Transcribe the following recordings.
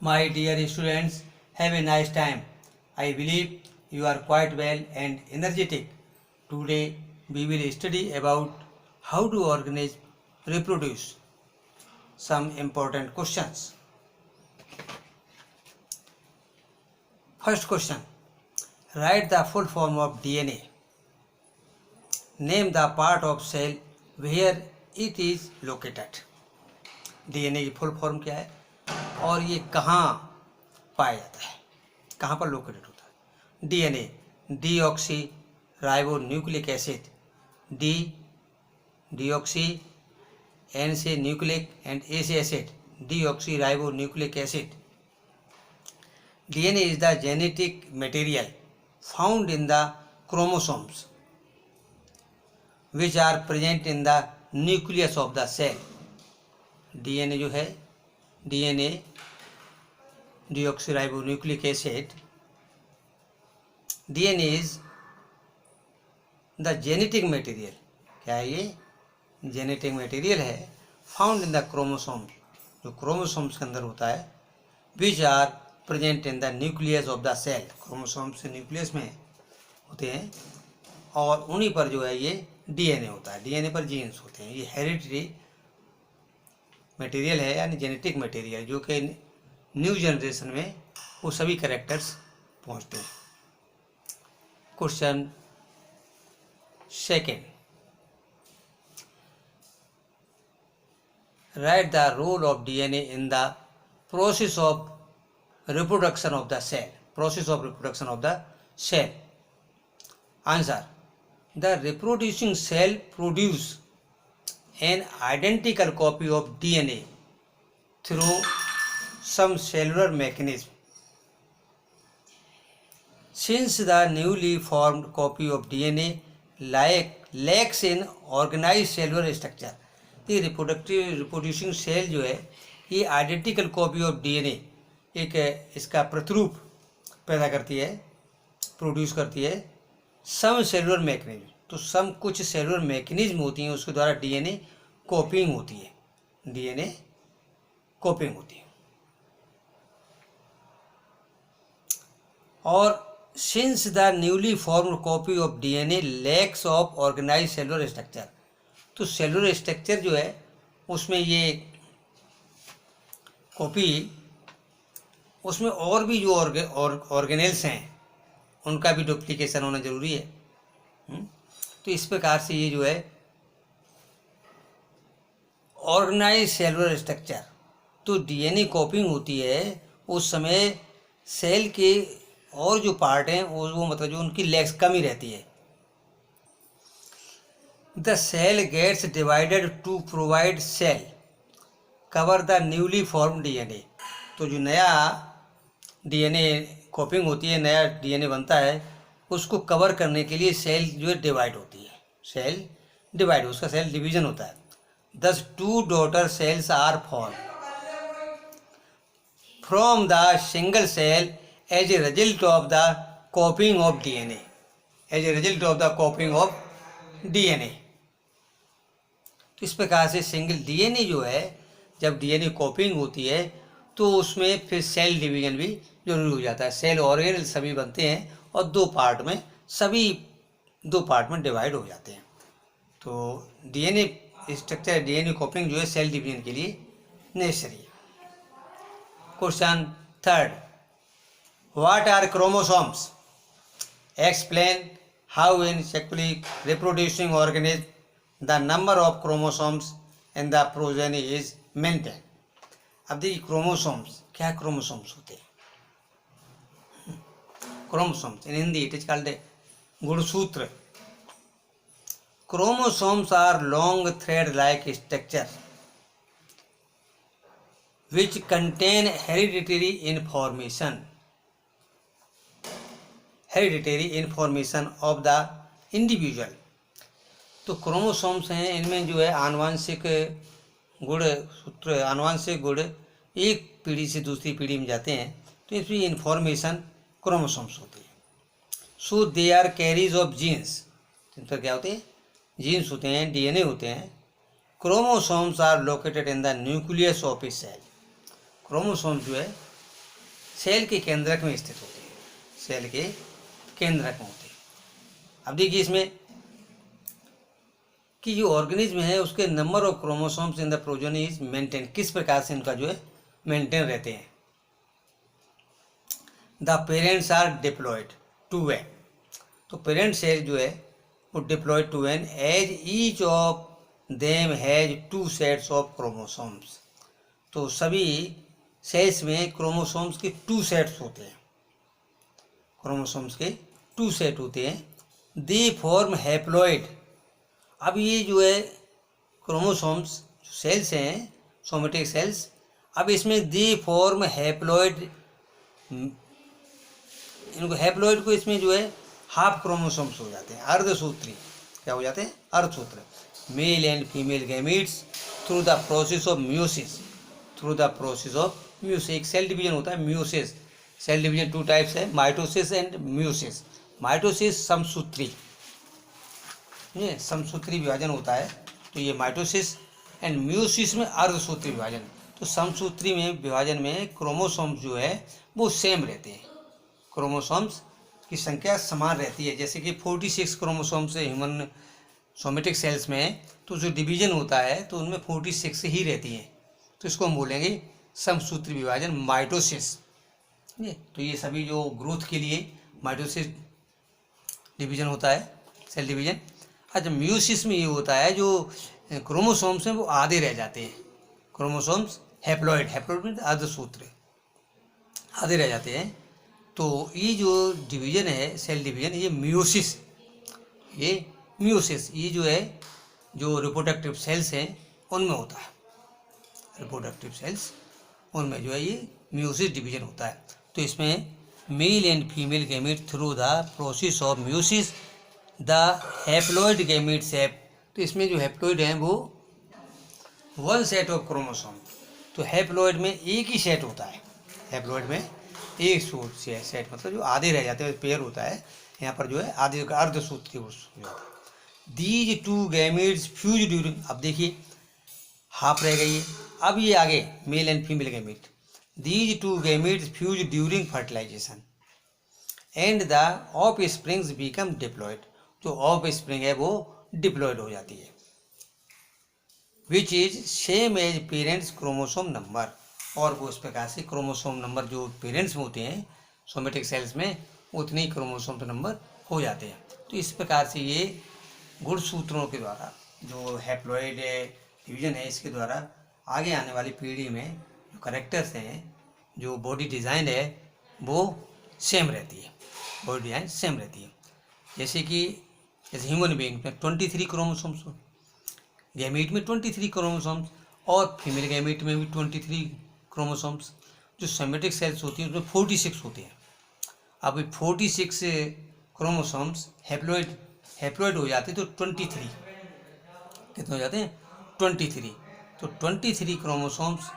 My dear students, have a nice time. I believe you are quite well and energetic. Today we will study about how to organize, reproduce. Some important questions. First question. Write the full form of DNA. Name the part of cell where it is located. DNA की full form क्या है और ये कहाँ पाया जाता है, कहाँ पर लोकेटेड होता है. DNA deoxy ribo nucleic acid, deoxy, N से न्यूक्लिक एंड ए से acid, deoxy ribo nucleic acid. DNA is the genetic material found in the chromosomes which are present in the nucleus of the cell. DNA जो है, DNA deoxyribonucleic acid, DNA is the genetic material. क्या है ये? Genetic material है found in the chromosomes, जो chromosomes के अंदर होता है, which are present in the nucleus of the cell. Chromosomes nucleus में होते हैं और उन्हीं पर जो है ये डीएनए होता है. डीएनए पर जीन्स होते हैं. ये हेरिडिटरी मटेरियल है, यानी जेनेटिक मटेरियल, जो कि न्यू जनरेशन में वो सभी कैरेक्टर्स पहुंचते हैं. Question second. Write the role of DNA in the process of reproduction of the cell. Process of reproduction of the cell. Answer. The reproducing cell produce an identical copy of DNA through some cellular mechanism. Since the newly formed copy of DNA lacks in organized cellular structure, the reproducing cell जो है ये identical copy of DNA, एक इसका प्रतिरूप पैदा करती है, produce करती है. सम सेलुलर मैकेनिज्म, तो सम कुछ सेलुलर मैकेनिज्म होती हैं उसके द्वारा डीएनए कॉपिंग होती है. डीएनए कॉपिंग होती है. और since the newly formed copy of DNA lacks of organise cellular structure, तो सेलुलर स्ट्रक्चर जो है उसमें ये कॉपी, उसमें और भी जो ऑर्गेनेल्स हैं उनका भी डुप्लीकेशन होना जरूरी है. तो इस प्रकार से ये जो है ऑर्गेनाइज सेलुलर स्ट्रक्चर, तो डीएनए कॉपिंग होती है उस समय सेल के और जो पार्ट हैं वो मतलब जो उनकी लेग्स कमी रहती है. The cell gets divided to provide cell cover the newly form DNA. तो जो नया डीएनए कॉपिंग होती है, नया डीएनए बनता है, उसको कवर करने के लिए सेल जो है डिवाइड होती है. सेल डिवाइड, उसका सेल डिवीजन होता है. Thus two daughter cells are formed from the single cell as a result of the copying of DNA. As a result of the copying of DNA. तो इस प्रकार से single DNA जो है, जब डीएनए कॉपिंग होती है तो उसमें फिर सेल डिवीजन भी जरूरी हो जाता है. सेल ऑर्गेनल सभी बनते हैं और दो पार्ट में, सभी दो पार्ट में डिवाइड हो जाते हैं. तो डीएनए स्ट्रक्चर, डीएनए कॉपिंग जो है सेल डिवीजन के लिए नेसेसरी है. Question third. What are chromosomes? Explain how in sexually reproducing organism the number of chromosomes in the progeny is maintain. अब देखिए क्रोमोसोम्स क्या, क्रोमोसोम्स होते हैं. Chromosomes in Hindi it is called गुणसूत्र. Chromosomes are long thread-like structures which contain hereditary information of the individual. तो chromosomes हैं, इनमें जो है आनुवांशिक गुण सूत्र, आनुवांशिक गुण एक पीढ़ी से दूसरी पीढ़ी में जाते हैं, तो इसमें इंफॉर्मेशन क्रोमोसोम्स होती है. So they are carriers of genes. इन पर क्या होते हैं? जीन्स होते हैं, डीएनए होते हैं. Chromosomes are located in the nucleus of a cell. Chromosomes जो है सेल के केंद्रक में स्थित होते हैं, सेल के केंद्रक में होते हैं। अब देखिए इसमें कि जो ऑर्गेनिज्म है उसके number of chromosomes in the progeny is maintain, किस प्रकार से इनका जो है मेंटेन रहते हैं। The parents are diploid two n, तो पेरेंट सेल जो है वो diploid two n as each of them has 2 sets of chromosomes, तो सभी सेल्स में क्रोमोसोम्स के 2 सेट्स होते हैं, क्रोमोसोम्स के 2 सेट होते हैं। दे फॉर्म हैप्लॉइड, अब ये जो है क्रोमोसोम्स सेल्स हैं सोमेटिक सेल्स, अब इसमें दे फॉर्म हैप्लॉइड, इनको हैप्लॉइड को इसमें जो है हाफ क्रोमोसोम्स हो जाते हैं, अर्धसूत्री, क्या हो जाते हैं अर्धसूत्र। Male and female gametes through the process of meiosis, through the process of meiosis, एक सेल डिवीजन होता है म्यूसिस। सेल डिवीजन 2 टाइप्स है, माइटोसिस एंड म्यूसिस। माइटोसिस समसूत्री, ये समसूत्री विभाजन होता है, तो ये माइटोसिस, एंड म्यूसिस में अर्धसूत्री विभाजन। तो समसूत्री में विभाजन में क्रोमोसोम्स जो है वो सेम रहते हैं, क्रोमोसोम्स की संख्या समान रहती है। जैसे कि 46 क्रोमोसोम्स ह्यूमन सोमेटिक सेल्स में, तो जो डिवीजन होता है तो उनमें 46 ही रहती हैं, तो इसको हम बोलेंगे समसूत्री विभाजन, माइटोसिस। तो ये सभी जो ग्रोथ के लिए माइटोसिस डिवीजन होता है, सेल डिवीजन। अच्छा, म्यूसिस में ये होता है जो क्रोमोसोम्स हैं वो आधे रह जाते हैं, क्रोमोसोम्स हैप्लॉइड, हैप्लॉइड में अर्धसूत्र आधे रह जाते हैं। तो ये जो डिवीजन है सेल डिवीजन, ये म्यूसिस, ये म्यूसिस, ये जो है जो रिप्रोडक्टिव सेल्स हैं उनमें होता है, रिप्रोडक्टिव सेल्स उनमें जो है ये म्यूसिस डिवीजन होता है। तो इसमें mail and female gamete through the process of meiosis the haploid gametes have, तो इसमें जो हैप्लॉइड हैं वो 1 सेट ऑफ क्रोमोसोम, तो हैप्लॉइड में एक ही सेट होता है, हैप्लॉइड में एक सेट, मतलब जो आधे रह जाते हैं, पेयर होता है, यहाँ पर जो है आधे का अर्धसूत्री होता है। दीज 2 गैमीट्स फ्यूज ड्यूरिंग, अब देखिए हाफ रह गई है, अब ये आगे male and female gamete, these 2 gametes fuse during fertilization and the offsprings become diploid, जो ऑफ स्प्रिंग है वो डिप्लॉयड हो जाती है, which is same as parents chromosome number, और वो इस प्रकार से क्रोमोसोम नंबर जो पेरेंट्स में होते हैं सोमेटिक सेल्स में उतने ही क्रोमोसोम नंबर हो जाते हैं। तो इस प्रकार से ये गुणसूत्रों के द्वारा जो हैप्लॉइड डिवीजन है इसके द्वारा आगे आने वाली पीढ़ी में जो करेक्टर्स हैं, जो बॉडी डिज़ाइन है वो सेम रहती है, बॉडी डिज़ाइन सेम रहती है। जैसे ह्यूमन बीइंग में 23 क्रोमोसोम्स, गैमीट में 23 क्रोमोसोम्स, और फीमेल गैमीट में भी 23 क्रोमोसोम्स। जो सोमेटिक सेल्स होती हैं उसमें 46 होते हैं। अब 46 क्रोमोसोम्स हैप्लॉइड हो जाते हैं, तो 23 कितने हो जाते हैं 23, तो 23 chromosomes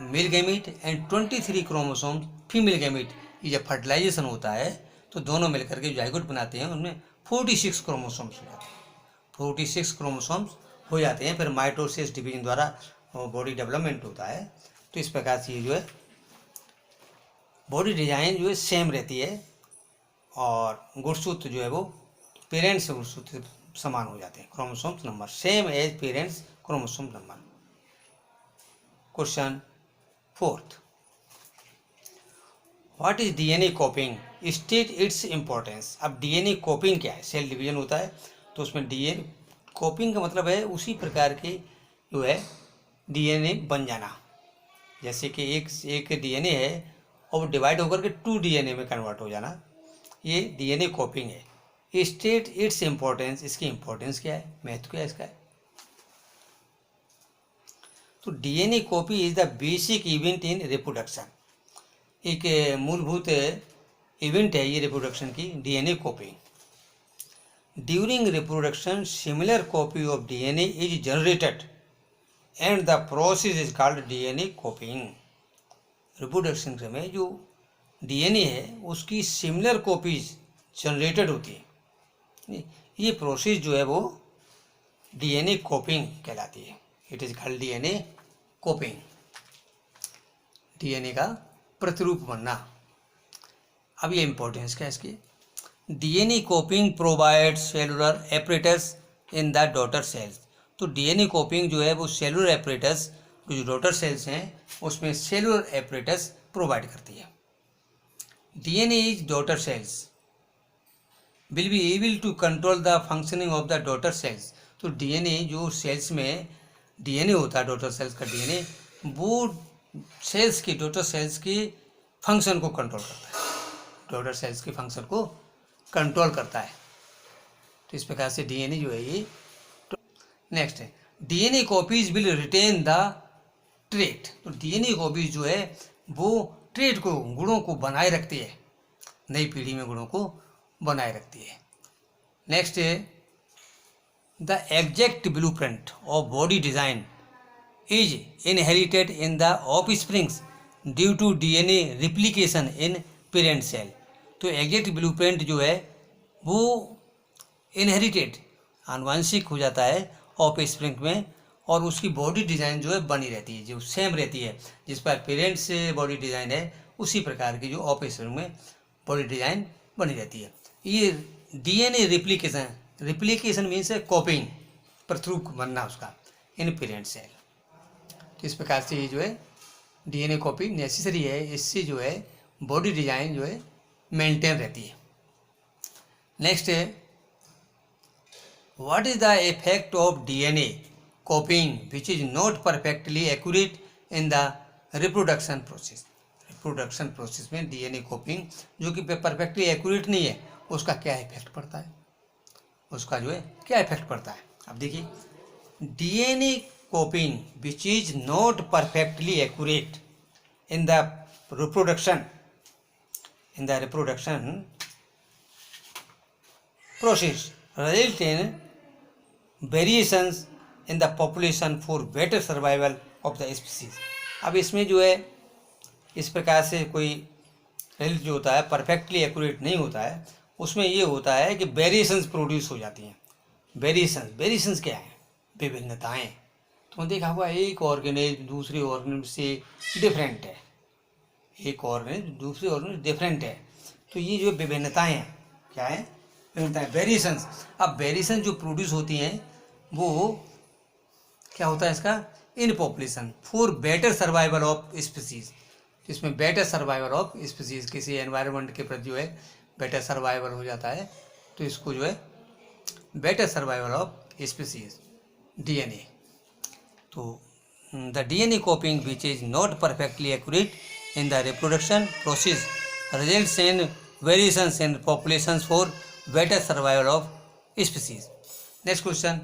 male gamete and 23 chromosomes female gamete. ये जब फर्टिलाइजेशन होता है तो दोनों मिलकर के जाइगोट बनाते हैं, उनमें 46 क्रोमोसोम्स हो जाते हैं, 46 क्रोमोसोम्स हो जाते हैं। फिर माइटोसिस डिवीजन द्वारा बॉडी डेवलपमेंट होता है। तो इस प्रकार से ये जो है बॉडी डिजाइन जो है सेम रहती है, और गुणसूत्र जो है वो पेरेंट्स से गुणसूत्र समान हो जाते हैं, chromosomes number same as parents chromosome number. Question 4, what is DNA copying, state its importance. अब डीएनए कॉपिंग क्या है, सेल डिवीजन होता है तो उसमें डीएनए कॉपिंग का मतलब है उसी प्रकार के जो है डीएनए बन जाना। जैसे कि एक डीएनए है और वो डिवाइड होकर के 2 डीएनए में कन्वर्ट हो जाना, ये डीएनए कॉपिंग है। स्टेट इट्स इम्पोर्टेंस, इसकी इम्पोर्टेंस क्या है, महत्व क्या है इसका है। तो DNA copy is the basic event in reproduction, एक मूलभूत इवेंट है ये रिप्रोडक्शन की, DNA copy. During reproduction similar copy of DNA is generated and the process is called DNA कॉपिंग। Reproduction के समय जो डीएनए है उसकी सिमिलर कॉपीज जनरेटेड होती है, ये प्रोसेस जो है वो डीएनए कॉपिंग कहलाती है। It is called DNA copying, DNA का प्रतिरूप बनना, अब ये इंपॉर्टेंस क्या है इसकी, DNA copying provide cellular apparatus in the daughter cells. तो डीएनए कॉपिंग जो है वो सेलुलर एपरेटस, जो डॉटर सेल्स हैं उसमें सेलुलर एपरेटस प्रोवाइड करती है। DNA is daughter cells will be able to control the functioning of the daughter cells. तो डीएनए जो सेल्स में डीएनए होता है, डॉटर सेल्स का डीएनए, वो सेल्स की, डॉटर सेल्स की फंक्शन को कंट्रोल करता है, डॉटर सेल्स के फंक्शन को कंट्रोल करता है। तो इस प्रकार से डीएनए जो है ये। नेक्स्ट है DNA copies will retain the trait. तो डीएनए कॉपीज जो है वो ट्रेट को, गुणों को बनाए रखती है, नई पीढ़ी में गुणों को बनाए रखती है। नेक्स्ट है the exact blueprint of body design is inherited in the offsprings due to DNA replication in parent cell. तो एग्जैक्ट ब्लूप्रिंट जो है वो इनहेरिटेड, आनुवंशिक हो जाता है ऑफस्प्रिंग में, और उसकी बॉडी डिज़ाइन जो है बनी रहती है, जो सेम रहती है, जिस पर पेरेंट से बॉडी डिज़ाइन है उसी प्रकार की जो ऑफस्प्रिंग में बॉडी डिज़ाइन बनी रहती है। ये डीएनए रिप्लिकेशन, रिप्लिकेशन मीन्स है कॉपिंग, प्रतिरूप बनना उसका इन पेरेंट सेल। तो इस प्रकार से ये जो है डीएनए कॉपी नेसेसरी है, इससे जो है बॉडी डिज़ाइन जो है मेंटेन रहती है। नेक्स्ट है what is the effect of DNA copying which is not perfectly accurate in the reproduction process. Reproduction process में डीएनए कॉपिंग जो कि परफेक्टली एक्यूरेट नहीं है, उसका क्या इफेक्ट पड़ता है, उसका जो है क्या इफेक्ट पड़ता है। अब देखिए DNA copying which is not perfectly accurate in the reproduction process result in variations in the population for better survival of the species। अब इसमें जो है इस प्रकार से कोई रिजल्ट जो होता है परफेक्टली एक्यूरेट नहीं होता है, उसमें ये होता है कि वेरिएशंस प्रोड्यूस हो जाती हैं। वेरिएशंस क्या है, विभिन्नताएं। तो देखा हुआ एक ऑर्गेनिज्म दूसरे ऑर्गेनिज्म से डिफरेंट है, एक ऑर्गेनिज्म दूसरे ऑर्गेनिज्म डिफरेंट है, तो ये जो विभिन्नताएं हैं क्या है, विभिन्नताएं, वेरिएशंस। अब वेरिएशन जो प्रोड्यूस होती हैं वो क्या होता है इसका, in population for better survival of species. तो इसमें बेटर सर्वाइवल ऑफ स्पीसीज, किसी एनवायरनमेंट के प्रति जो है बेटर सर्वाइवल हो जाता है, तो इसको जो है better survival of species DNA. तो the DNA copying which is not perfectly accurate in the reproduction process results in variations in populations for better survival of species. Next question,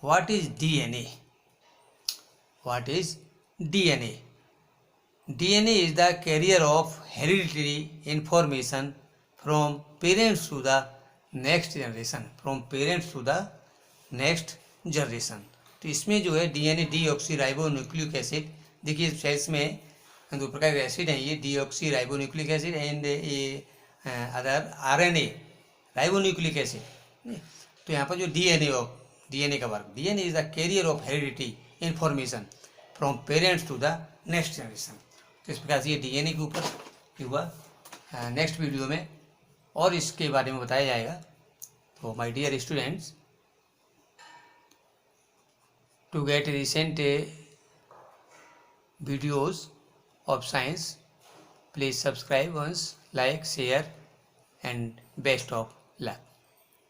what is DNA? What is DNA? DNA is the carrier of hereditary information from parents to the next generation, from parents to the next generation. तो इसमें जो है DNA deoxy ribo nucleic acid, देखिए sales में दो प्रकार के acid हैं, ये deoxy ribo nucleic acid and ये other RNA ribo nucleic acid. तो यहाँ पर जो डीएनए का work, DNA is the carrier of heredity information from parents to the next generation. तो इस प्रकार से ये डीएनए के ऊपर हुआ। नेक्स्ट वीडियो में और इसके बारे में बताया जाएगा। तो my dear students, to get recent videos of science, please subscribe once, like, share, and best of luck.